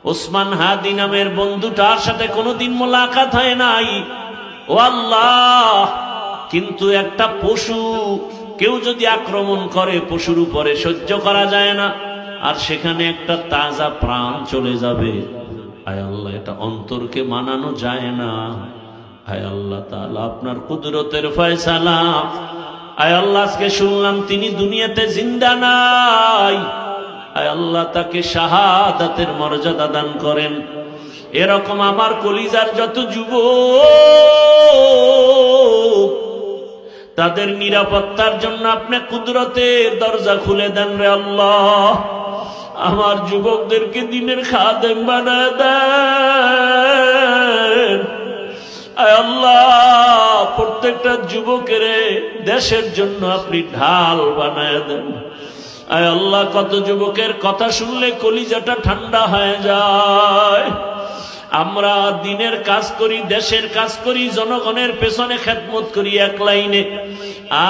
ওসমান হাদি নামের বন্ধুটার সাথে কোনোদিন মোলাকাত হয় নাই। ও আল্লাহ, কিন্তু একটা পশু কেউ যদি আক্রমণ করে পশুর উপরে সহ্য করা যায় না, আর সেখানে একটা তাজা প্রাণ চলে যাবে। আয় আল্লাহ, এটা অন্তরকে মানানো যায় না। আয় আল্লাহ তাআলা, আপনার কুদরতের ফয়সালা। আয় আল্লাহ, আজকে শুনলাম তিনি দুনিয়াতে জিন্দা নাই। আয় আল্লাহ, তাকে শাহাদাতের মর্যাদা দান করেন। এরকম আমার কলিজার যত যুবক, তাদের নিরাপত্তার জন্য আপনি কুদরতের দরজা খুলে দেন রে আল্লাহ। আমার যুবকদেরকে দিনের খাদেম বানায় দেন। আয় আল্লাহ, প্রত্যেকটা যুবকের দেশের জন্য আপনি ঢাল বানায় দেন। আয় আল্লাহ, কত যুবকের কথা শুনলে কলিজাটা ঠান্ডা হয়ে যায়। আমরা দিনের কাজ করি, দেশের কাজ করি, জনগণের পেছনে খেদমত করি এক লাইনে,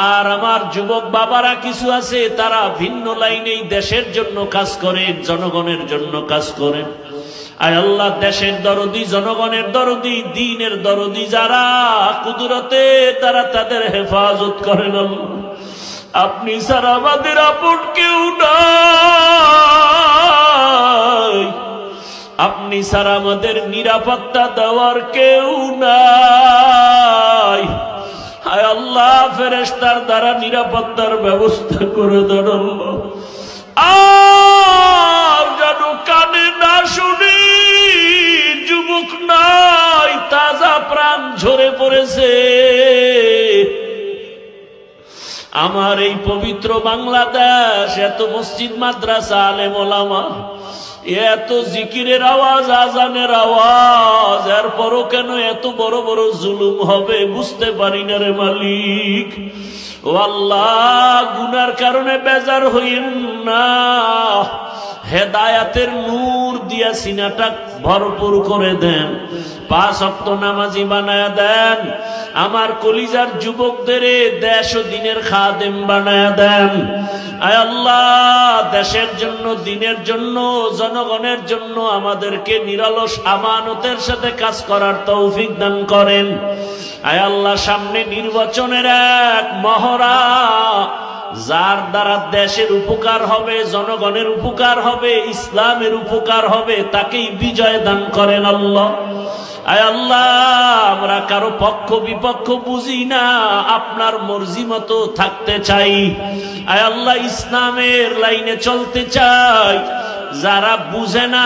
আর আমার যুবক বাবারা কিছু আছে তারা ভিন্ন লাইনেই দেশের জন্য কাজ করে, জনগণের জন্য কাজ করেন। আয় আল্লাহ, দেশের দরদি, জনগণের দরদি, দ্বীনের দরদি যারা, কুদরতে তারা তাদের হেফাজত করেন। আপনি ছাড়া আমাদের আপন কেউ নাই, আপনি ছাড়া আমাদের নিরাপত্তা দেওয়ার কেউ নাই। হায় আল্লাহ, ফেরেশতার দ্বারা নিরাপত্তার ব্যবস্থা করে দেন আল্লাহ। আর যেন কানে না শুনি, যুবক নাই, তাজা প্রাণ ঝরে পড়েছে। আমার এই পবিত্র বাংলাদেশ, এত মসজিদ মাদ্রাসা, আলেম ওলামা, এত জিকিরের আওয়াজ, আজানের আওয়াজ, এরপরও কেন এত বড় বড় জুলুম হবে বুঝতে পারি না রে মালিক। ও আল্লাহ, গুনার কারণে বেজার হইন না, হেদায়াতের নূর দিয়া সিনাটা ভরপুর করে দেন, 5 ওয়াক্ত নামাজি বানায়া দেন। আমার কলিজার যুবকদের দেশ ও দিনের খাদেম বানায়া দেন। আয় আল্লাহ, দেশের জন্য, দিনের জন্য, জনগণের জন্য আমাদেরকে নিরলস আমানতের সাথে কাজ করার তৌফিক দান করেন। আয় আল্লাহ, সামনে নির্বাচনের এক মহড়া, যার দ্বারা দেশের উপকার হবে, জনগণের উপকার হবে, ইসলামের উপকার হবে, তাকেই বিজয় দান করেন আল্লাহ। আয় আল্লাহ, আমরা কারো পক্ষ বিপক্ষ বুঝি না, আপনার মর্জি মতো থাকতে চাই। আয় আল্লাহ, ইসলামের লাইনে চলতে চাই। যারা বুঝে না